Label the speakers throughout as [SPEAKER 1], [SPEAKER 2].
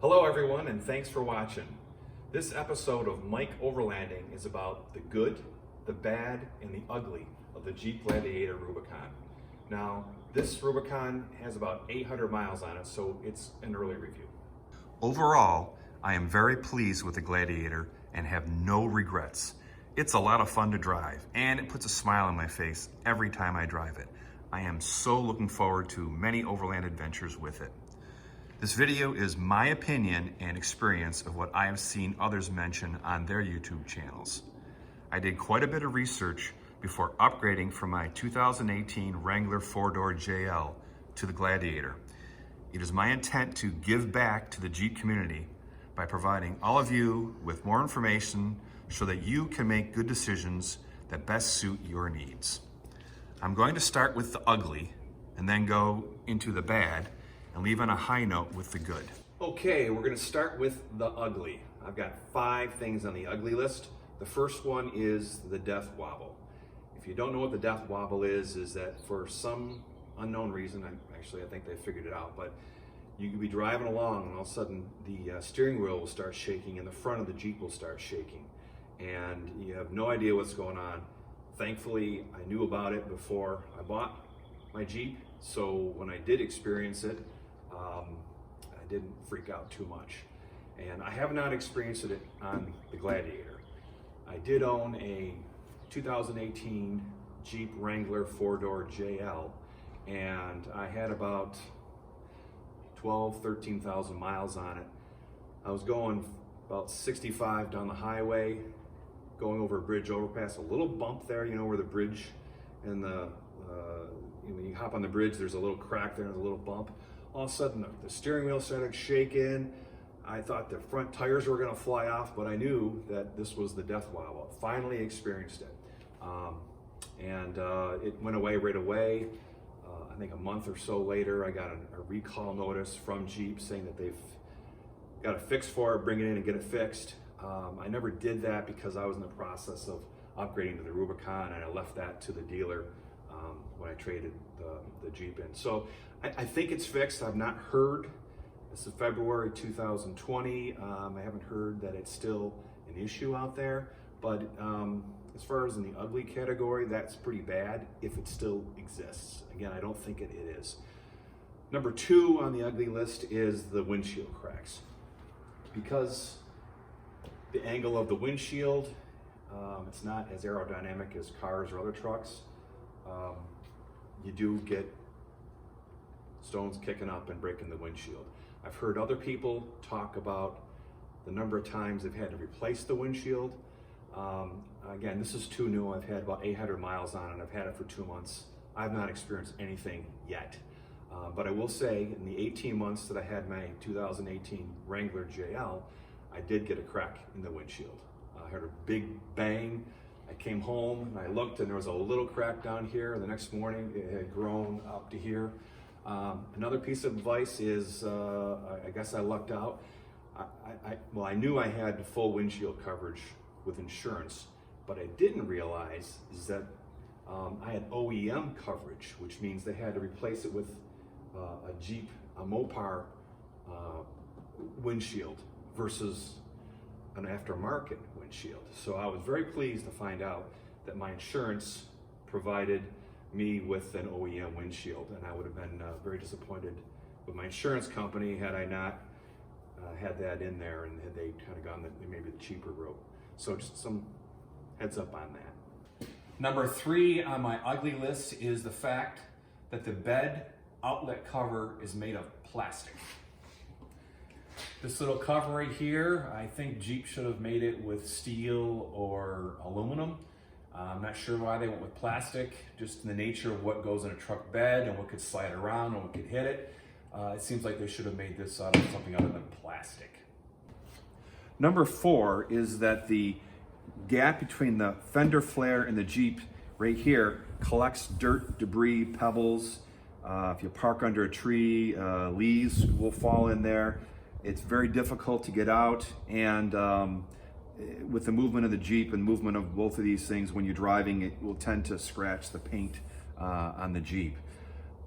[SPEAKER 1] Hello everyone, and thanks for watching. This episode of MikeOverlanding is about the good, the bad, and the ugly of the Jeep Gladiator Rubicon. Now, this Rubicon has about 800 miles on it, so it's an early review. Overall, I am very pleased with the Gladiator and have no regrets. It's a lot of fun to drive, and it puts a smile on my face every time I drive it. I am so looking forward to many overland adventures with it. This video is my opinion and experience of what I have seen others mention on their YouTube channels. I did quite a bit of research before upgrading from my 2018 Wrangler 4-door JL to the Gladiator. It is my intent to give back to the Jeep community by providing all of you with more information so that you can make good decisions that best suit your needs. I'm going to start with the ugly and then go into the bad and leave on a high note with the good. Okay, we're gonna start with the ugly. I've got 5 things on the ugly list. The first one is the death wobble. If you don't know what the death wobble is that for some unknown reason, I think they figured it out, but you could be driving along and all of a sudden the steering wheel will start shaking and the front of the Jeep will start shaking. And you have no idea what's going on. Thankfully, I knew about it before I bought my Jeep, so when I did experience it, I didn't freak out too much. And I have not experienced it on the Gladiator. I did own a 2018 Jeep Wrangler 4-door JL, and I had about 13,000 miles on it. I was going about 65 down the highway, going over a bridge overpass, a little bump there, you know, where the bridge and when you hop on the bridge, there's a little crack there and a little bump. All of a sudden, the steering wheel started shaking. I thought the front tires were gonna fly off, but I knew that this was the death wobble. I finally experienced it. It went away right away. I think a month or so later, I got a recall notice from Jeep saying that they've got a fix for it, bring it in and get it fixed. I never did that because I was in the process of upgrading to the Rubicon, and I left that to the dealer when I traded the Jeep in. So I think it's fixed. I've not heard, this is February 2020, I haven't heard that it's still an issue out there, but as far as in the ugly category, that's pretty bad if it still exists. Again, I don't think it is. Number 2 on the ugly list is the windshield cracks. Because the angle of the windshield, it's not as aerodynamic as cars or other trucks. You do get stones kicking up and breaking the windshield. I've heard other people talk about the number of times they've had to replace the windshield. Again, this is too new. I've had about 800 miles on it. I've had it for 2 months. I've not experienced anything yet. But I will say, in the 18 months that I had my 2018 Wrangler JL, I did get a crack in the windshield. I heard a big bang. I came home and I looked and there was a little crack down here. The next morning it had grown up to here. Another piece of advice is, I guess I lucked out. I knew I had full windshield coverage with insurance, but I didn't realize is that I had OEM coverage, which means they had to replace it with a Mopar windshield versus an aftermarket windshield. So I was very pleased to find out that my insurance provided me with an OEM windshield, and I would have been very disappointed with my insurance company had I not had that in there and had they kind of gone maybe the cheaper route. So just some heads up on that. Number 3 on my ugly list is the fact that the bed outlet cover is made of plastic. This little cover right here, I think Jeep should have made it with steel or aluminum. I'm not sure why they went with plastic, just in the nature of what goes in a truck bed and what could slide around and what could hit it. It seems like they should have made this out of something other than plastic. Number 4 is that the gap between the Fender Flare and the Jeep right here collects dirt, debris, pebbles. If you park under a tree, leaves will fall in there. It's very difficult to get out, and with the movement of the Jeep and movement of both of these things, when you're driving, it will tend to scratch the paint on the Jeep.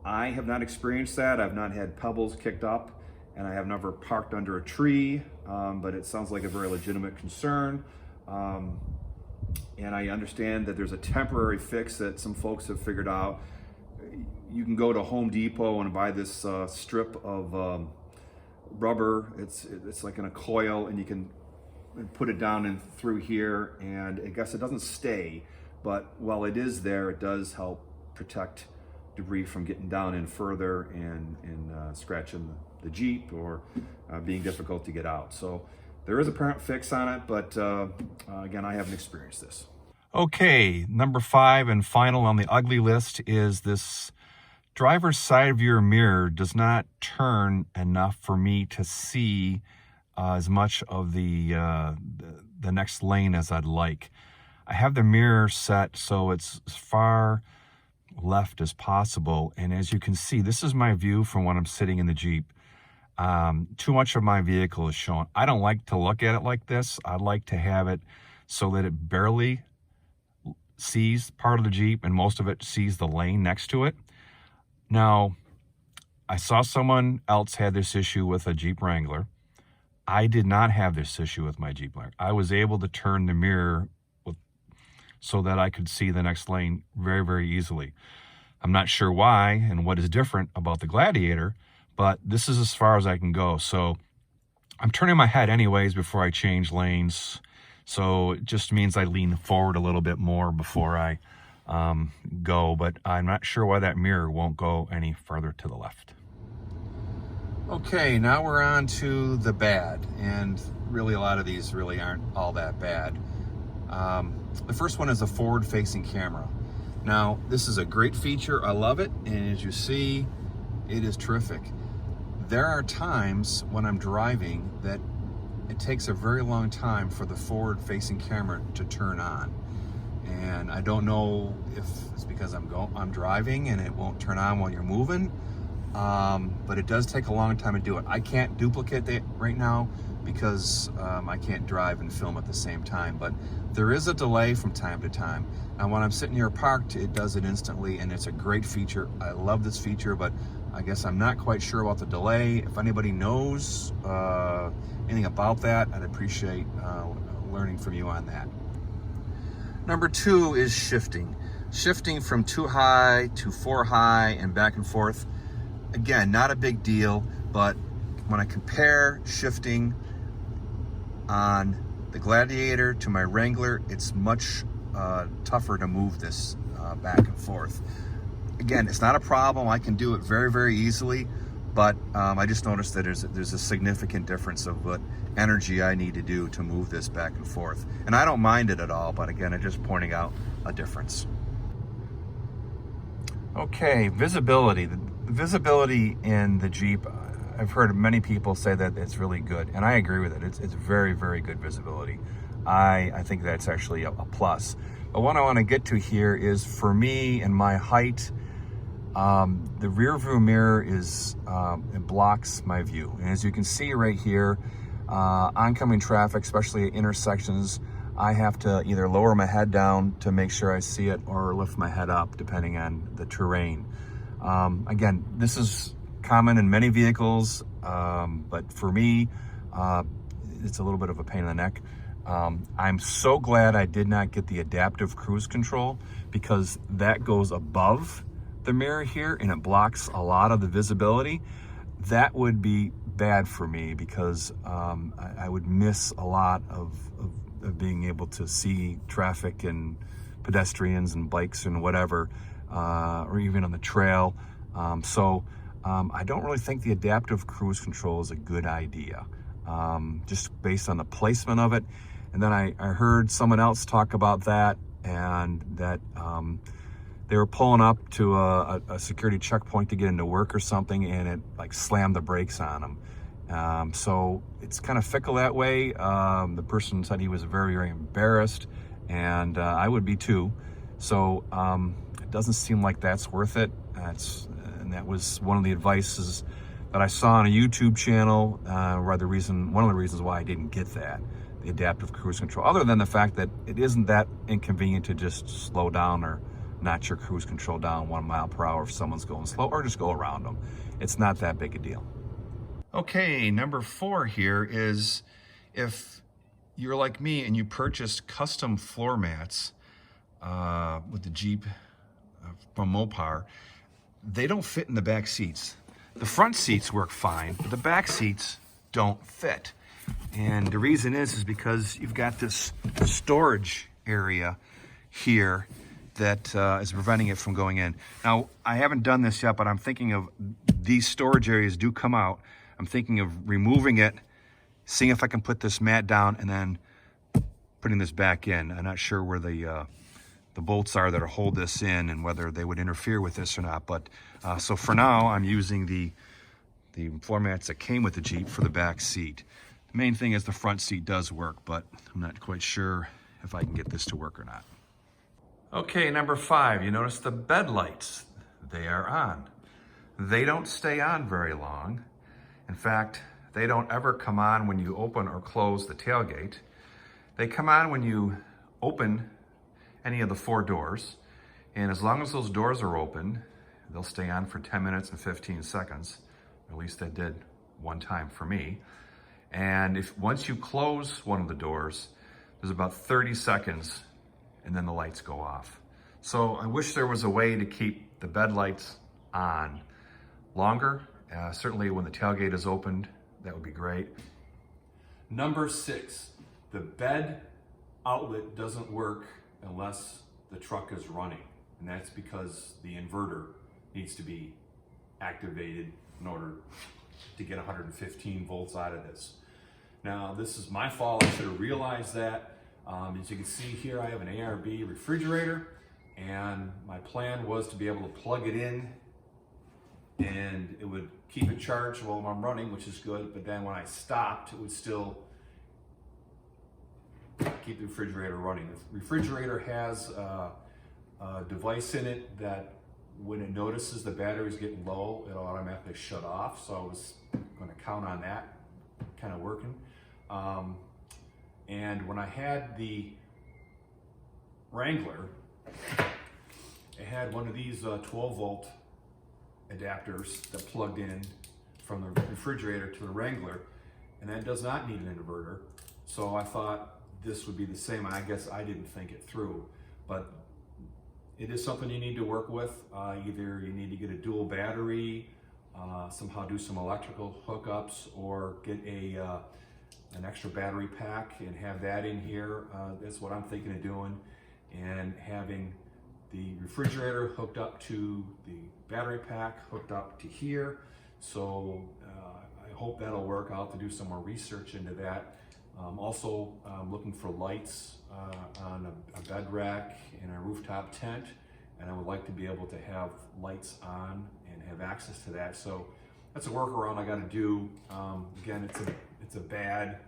[SPEAKER 1] I have not experienced that. I've not had pebbles kicked up, and I have never parked under a tree, but it sounds like a very legitimate concern. And I understand that there's a temporary fix that some folks have figured out. You can go to Home Depot and buy this strip of rubber. It's like in a coil, and you can put it down and through here, and I guess it doesn't stay, but while it is there, it does help protect debris from getting down in further and scratching the Jeep or being difficult to get out. So there is a apparent fix on it, but again, I haven't experienced this. Okay, number 5 and final on the ugly list is this driver's side view mirror does not turn enough for me to see as much of the next lane as I'd like. I have the mirror set so it's as far left as possible, and as you can see, this is my view from when I'm sitting in the Jeep. Too much of my vehicle is shown. I don't like to look at it like this. I like to have it so that it barely sees part of the Jeep and most of it sees the lane next to it. Now, I saw someone else had this issue with a Jeep Wrangler. I did not have this issue with my Jeep Wrangler. I was able to turn the mirror so that I could see the next lane very, very easily. I'm not sure why and what is different about the Gladiator, but this is as far as I can go. So I'm turning my head anyways before I change lanes. So it just means I lean forward a little bit more before I go, but I'm not sure why that mirror won't go any further to the left. Okay, now we're on to the bad, and really a lot of these really aren't all that bad. The first one is a forward-facing camera. Now, this is a great feature. I love it, and as you see, it is terrific. There are times when I'm driving that it takes a very long time for the forward-facing camera to turn on. And I don't know if it's because I'm driving and it won't turn on while you're moving, but it does take a long time to do it. I can't duplicate that right now because I can't drive and film at the same time, but there is a delay from time to time. And when I'm sitting here parked, it does it instantly, and it's a great feature. I love this feature, but I guess I'm not quite sure about the delay. If anybody knows anything about that, I'd appreciate learning from you on that. Number 2 is shifting. Shifting from 2 high to 4 high and back and forth. Again, not a big deal, but when I compare shifting on the Gladiator to my Wrangler, it's much tougher to move this back and forth. Again, it's not a problem. I can do it very, very easily, but I just noticed that there's a significant difference of what energy I need to do to move this back and forth. And I don't mind it at all, but again, I'm just pointing out a difference. Okay, visibility. The visibility in the Jeep, I've heard many people say that it's really good, and I agree with it. It's very, very good visibility. I think that's actually a plus. But what I want to get to here is, for me and my height, the rear view mirror it blocks my view. And as you can see right here, oncoming traffic, especially at intersections, I have to either lower my head down to make sure I see it or lift my head up depending on the terrain. Again, this is common in many vehicles, but for me, it's a little bit of a pain in the neck. I'm so glad I did not get the adaptive cruise control, because that goes above the mirror here and it blocks a lot of the visibility. That would be bad for me, because I would miss a lot of being able to see traffic and pedestrians and bikes and whatever, or even on the trail. So I don't really think the adaptive cruise control is a good idea, just based on the placement of it. And then I heard someone else talk about that, and that they were pulling up to a security checkpoint to get into work or something, and it like slammed the brakes on them. So it's kind of fickle that way. The person said he was very, very embarrassed, and I would be too. So it doesn't seem like that's worth it. And that was one of the advices that I saw on a YouTube channel, one of the reasons why I didn't get that, the adaptive cruise control, other than the fact that it isn't that inconvenient to just slow down or notch your cruise control down 1 mile per hour if someone's going slow, or just go around them. It's not that big a deal. Okay, number 4 here is if you're like me and you purchased custom floor mats with the Jeep from Mopar, they don't fit in the back seats. The front seats work fine, but the back seats don't fit. And the reason is because you've got this storage area here that is preventing it from going in. Now, I haven't done this yet, but I'm thinking of these storage areas do come out. I'm thinking of removing it, seeing if I can put this mat down, and then putting this back in. I'm not sure where the bolts are that hold this in and whether they would interfere with this or not. But so for now, I'm using the floor mats that came with the Jeep for the back seat. The main thing is the front seat does work, but I'm not quite sure if I can get this to work or not. Okay, number 5, you notice the bed lights. They are on. They don't stay on very long. In fact, they don't ever come on when you open or close the tailgate. They come on when you open any of the 4 doors. And as long as those doors are open, they'll stay on for 10 minutes and 15 seconds. At least they did one time for me. And once you close one of the doors, there's about 30 seconds and then the lights go off. So I wish there was a way to keep the bed lights on longer. Certainly when the tailgate is opened, that would be great. Number 6, the bed outlet doesn't work unless the truck is running. And that's because the inverter needs to be activated in order to get 115 volts out of this. Now, this is my fault. I should have realized that. As you can see here, I have an ARB refrigerator, and my plan was to be able to plug it in and it would keep it charged while I'm running, which is good, but then when I stopped, it would still keep the refrigerator running. The refrigerator has a device in it that when it notices the battery's getting low, it'll automatically shut off, so I was going to count on that kind of working. And when I had the Wrangler, it had one of these 12-volt adapters that plugged in from the refrigerator to the Wrangler, and that does not need an inverter. So I thought this would be the same. I guess I didn't think it through, but it is something you need to work with. Either you need to get a dual battery, somehow do some electrical hookups, or get an extra battery pack and have that in here. That's what I'm thinking of doing, and having the refrigerator hooked up to the battery pack hooked up to here. So I hope that'll work. I'll have to do some more research into that. Also looking for lights on a bed rack and a rooftop tent, and I would like to be able to have lights on and have access to that. So that's a workaround I got to do. Again, it's a bad,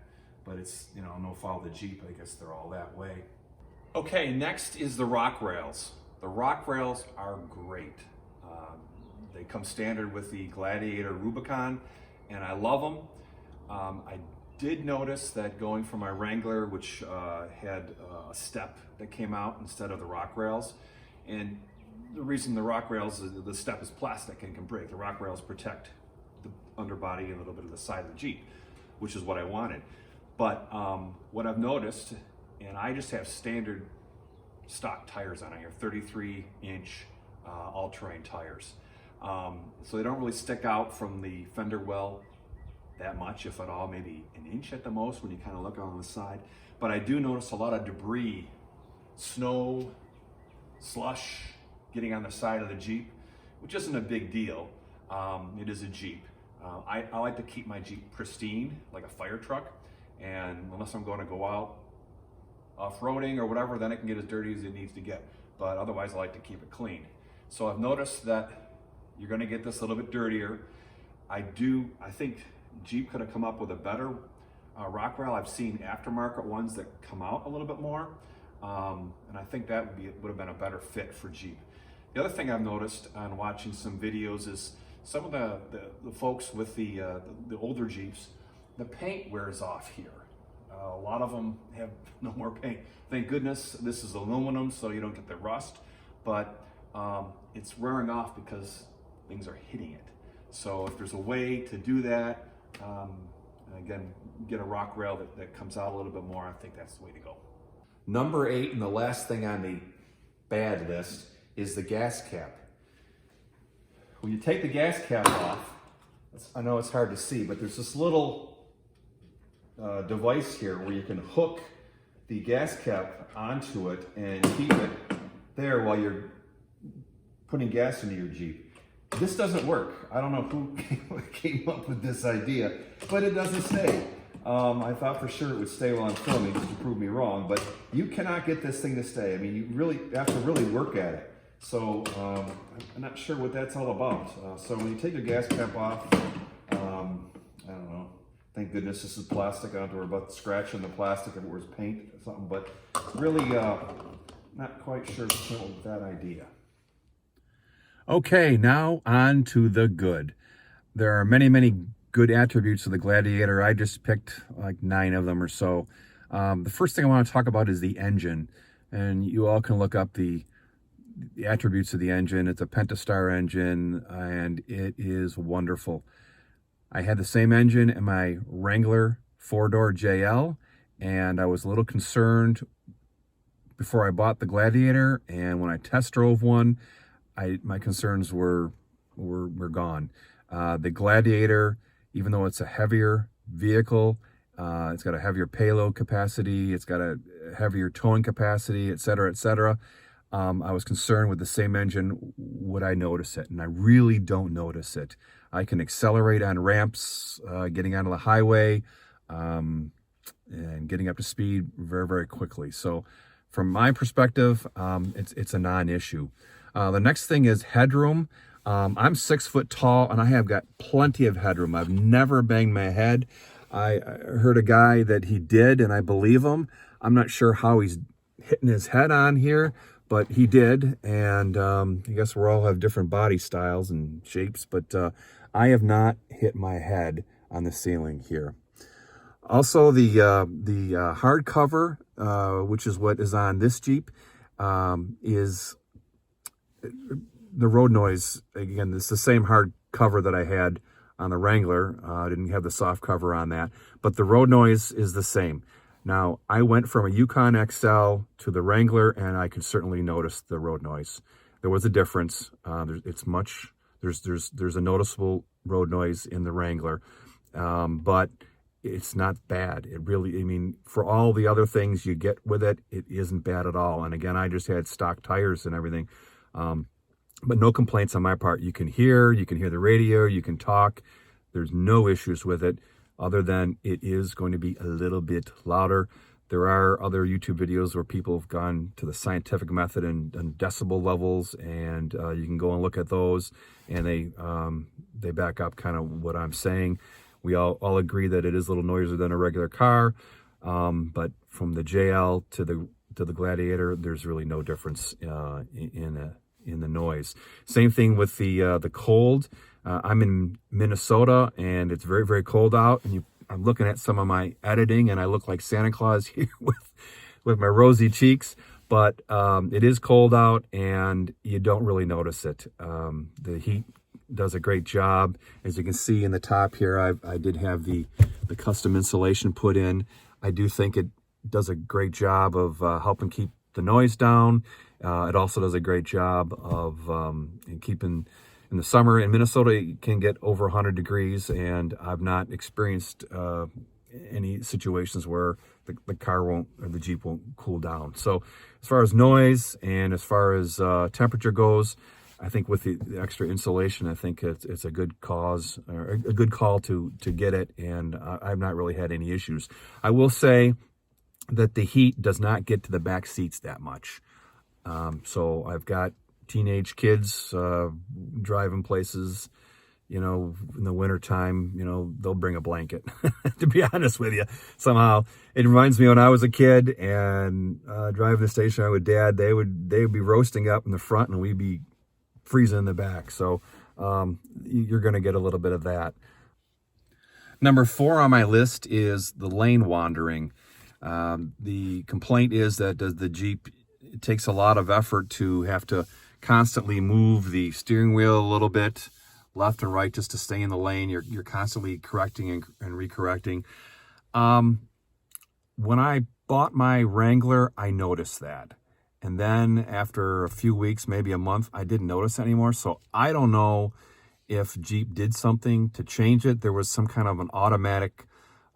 [SPEAKER 1] but it's, you know, no fault of the Jeep. I guess they're all that way. Okay, next is the rock rails. The rock rails are great. They come standard with the Gladiator Rubicon, and I love them. I did notice that going from my Wrangler, which had a step that came out instead of the rock rails, and the reason the rock rails, the step is plastic and can break. The rock rails protect the underbody and a little bit of the side of the Jeep, which is what I wanted. But what I've noticed, and I just have standard stock tires on here, 33-inch all-terrain tires. So they don't really stick out from the fender well that much, if at all, maybe an inch at the most when you kind of look on the side. But I do notice a lot of debris, snow, slush, getting on the side of the Jeep, which isn't a big deal. It is a Jeep. I like to keep my Jeep pristine, like a fire truck, and unless I'm going to go out off-roading or whatever, then it can get as dirty as it needs to get. But otherwise, I like to keep it clean. So I've noticed that you're going to get this a little bit dirtier. I think Jeep could have come up with a better rock rail. I've seen aftermarket ones that come out a little bit more, and I think that would have been a better fit for Jeep. The other thing I've noticed on watching some videos is some of the folks with the older Jeeps, the paint wears off here. A lot of them have no more paint. Thank goodness this is aluminum, so you don't get the rust, but it's wearing off because things are hitting it. So if there's a way to do that, And again, get a rock rail that comes out a little bit more. I think that's the way to go. Number 8, and the last thing on the bad list, is the gas cap. When you take the gas cap off, I know it's hard to see, but there's this little device here where you can hook the gas cap onto it and keep it there while you're putting gas into your Jeep. This doesn't work. I don't know who came up with this idea, but it doesn't stay. I thought for sure it would stay while I'm filming, just to prove me wrong, but you cannot get this thing to stay. I mean, you really have to really work at it. So I'm not sure what that's all about. So when you take your gas cap off, I don't know. Thank goodness this is plastic. I don't have to worry about scratching the plastic if it was paint or something, but really not quite sure what's with that idea. Okay, now on to the good. There are many, many good attributes of the Gladiator. I just picked like 9 of them or so. The first thing I want to talk about is the engine, and you all can look up the attributes of the engine. It's a Pentastar engine, and it is wonderful. I had the same engine in my Wrangler 4-door JL, and I was a little concerned before I bought the Gladiator, and when I test drove one, my concerns were gone. The Gladiator, even though it's a heavier vehicle, it's got a heavier payload capacity, it's got a heavier towing capacity, etc., etc. I was concerned with the same engine, would I notice it? And I really don't notice it. I can accelerate on ramps, getting onto the highway, and getting up to speed very, very quickly. So from my perspective, it's a non-issue. The next thing is headroom. I'm 6 foot tall, and I have got plenty of headroom. I've never banged my head. I heard a guy that he did, and I believe him. I'm not sure how he's hitting his head on here, but he did, and I guess we all have different body styles and shapes, but I have not hit my head on the ceiling here. Also, the hard cover, which is what is on this Jeep, is the road noise. Again, it's the same hard cover that I had on the Wrangler. I didn't have the soft cover on that, but the road noise is the same. Now, I went from a Yukon XL to the Wrangler, and I could certainly notice the road noise. There was a difference. There's a noticeable road noise in the Wrangler, but it's not bad. It really, I mean, for all the other things you get with it, it isn't bad at all. And again, I just had stock tires and everything, but no complaints on my part. You can hear the radio, you can talk. There's no issues with it, other than it is going to be a little bit louder. There are other YouTube videos where people have gone to the scientific method and decibel levels, and you can go and look at those, and they back up kind of what I'm saying. We all agree that it is a little noisier than a regular car, but from the JL to the Gladiator, there's really no difference in the noise. Same thing with the cold. I'm in Minnesota, and it's very, very cold out, and I'm looking at some of my editing, and I look like Santa Claus here with my rosy cheeks, but it is cold out, and you don't really notice it. The heat does a great job. As you can see in the top here, I did have the custom insulation put in. I do think it does a great job of helping keep the noise down. It also does a great job of keeping, in the summer in Minnesota, it can get over 100 degrees, and I've not experienced any situations where the car won't, or the Jeep won't cool down. So as far as noise and as far as temperature goes, I think with the extra insulation, I think it's a good cause, or a good call to get it, and I've not really had any issues. I will say that the heat does not get to the back seats that much. So I've got teenage kids driving places, in the wintertime, they'll bring a blanket, to be honest with you. Somehow it reminds me when I was a kid and driving the station wagon with Dad, they would be roasting up in the front, and we'd be freezing in the back. So you're going to get a little bit of that. Number 4 on my list is the lane wandering. The complaint is that the Jeep, it takes a lot of effort to have to constantly move the steering wheel a little bit
[SPEAKER 2] left and right just to stay in the lane. You're constantly correcting and recorrecting. When I bought my Wrangler, I noticed that. And then after a few weeks, maybe a month, I didn't notice it anymore. So I don't know if Jeep did something to change it. There was some kind of an automatic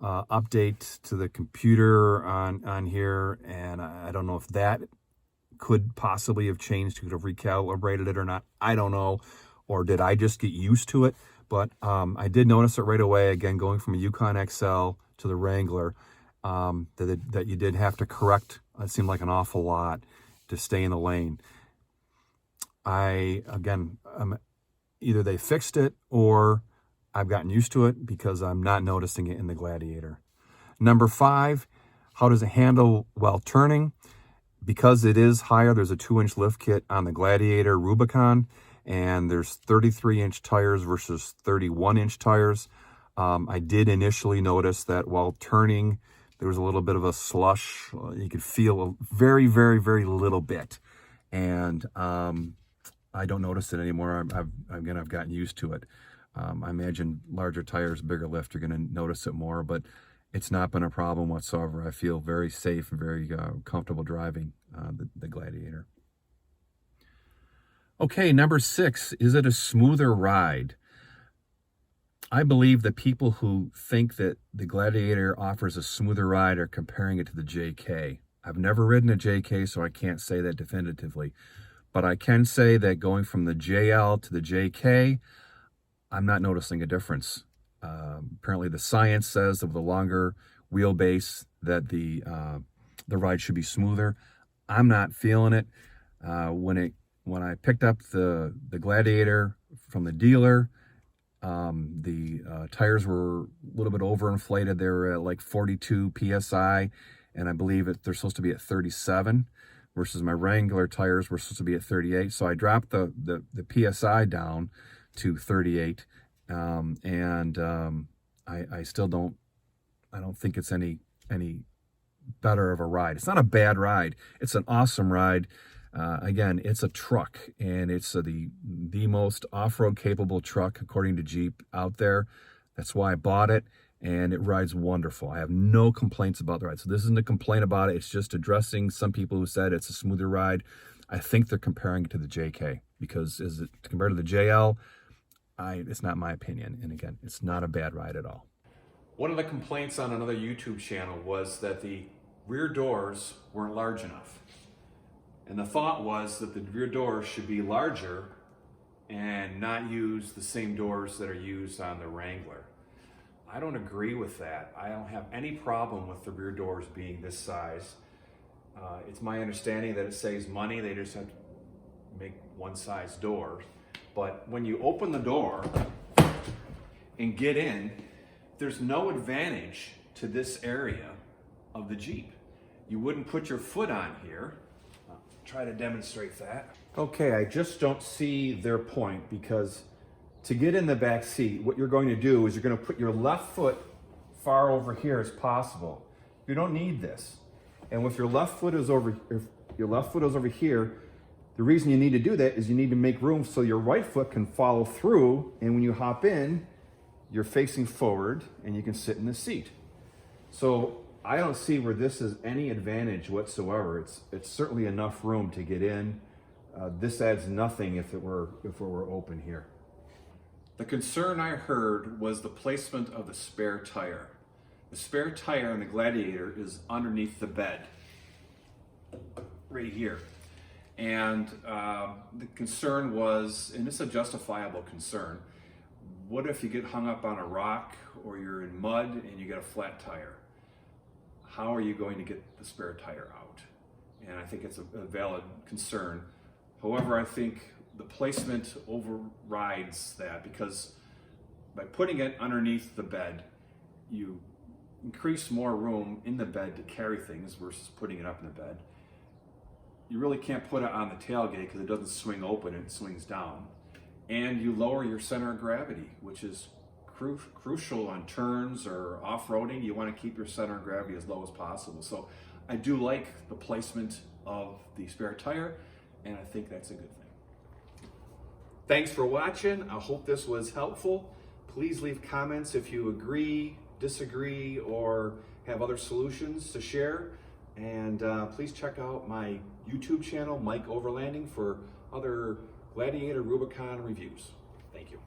[SPEAKER 2] update to the computer on here, and I don't know if that could possibly have changed, could have recalibrated it or not. I don't know. Or did I just get used to it? But I did notice it right away, again, going from a Yukon XL to the Wrangler, that you did have to correct, it seemed like an awful lot to stay in the lane. Either they fixed it or I've gotten used to it because I'm not noticing it in the Gladiator. Number 5, how does it handle while turning? Because it is higher, there's a 2-inch lift kit on the Gladiator Rubicon, and there's 33-inch tires versus 31-inch tires. I did initially notice that while turning, there was a little bit of a slush. You could feel a very, very, very little bit. And I don't notice it anymore. I've gotten used to it. I imagine larger tires, bigger lift, you're going to notice it more, but it's not been a problem whatsoever. I feel very safe and very comfortable driving the Gladiator. Okay, number 6, is it a smoother ride? I believe that people who think that the Gladiator offers a smoother ride are comparing it to the JK. I've never ridden a JK, so I can't say that definitively. But I can say that going from the JL to the JK, I'm not noticing a difference. Apparently the science says that with a longer wheelbase that the ride should be smoother. I'm not feeling it. When I picked up the Gladiator from the dealer, the tires were a little bit overinflated. They were at like 42 PSI, and I believe they're supposed to be at 37, versus my Wrangler tires were supposed to be at 38. So I dropped the PSI down to 38, and I still don't think it's any better of a ride. It's not a bad ride. It's an awesome ride. Again, it's a truck, and it's the most off-road capable truck, according to Jeep, out there. That's why I bought it, and it rides wonderful. I have no complaints about the ride. So this isn't a complaint about it. It's just addressing some people who said it's a smoother ride. I think they're comparing it to the JK, because compared to the JL, it's not my opinion. And again, it's not a bad ride at all.
[SPEAKER 1] One of the complaints on another YouTube channel was that the rear doors weren't large enough. And the thought was that the rear doors should be larger and not use the same doors that are used on the Wrangler. I don't agree with that. I don't have any problem with the rear doors being this size. It's my understanding that it saves money. They just have to make one size door. But when you open the door and get in, there's no advantage to this area of the Jeep. You wouldn't put your foot on here. I'll try to demonstrate that. Okay, I just don't see their point, because to get in the back seat, what you're going to do is you're going to put your left foot far over here as possible. You don't need this. And if your left foot is over here, the reason you need to do that is you need to make room so your right foot can follow through, and when you hop in, you're facing forward and you can sit in the seat. So I don't see where this is any advantage whatsoever. It's certainly enough room to get in. This adds nothing if it were open here. The concern I heard was the placement of the spare tire. The spare tire in the Gladiator is underneath the bed, right here. And the concern was, and it's a justifiable concern, what if you get hung up on a rock or you're in mud and you get a flat tire? How are you going to get the spare tire out? And I think it's a valid concern. However, I think the placement overrides that, because by putting it underneath the bed, you increase more room in the bed to carry things versus putting it up in the bed. You really can't put it on the tailgate because it doesn't swing open, it swings down. And you lower your center of gravity, which is crucial on turns or off-roading. You want to keep your center of gravity as low as possible. So I do like the placement of the spare tire, and I think that's a good thing. Thanks for watching. I hope this was helpful. Please leave comments if you agree, disagree, or have other solutions to share. And please check out my YouTube channel, Mike Overlanding, for other Gladiator Rubicon reviews. Thank you.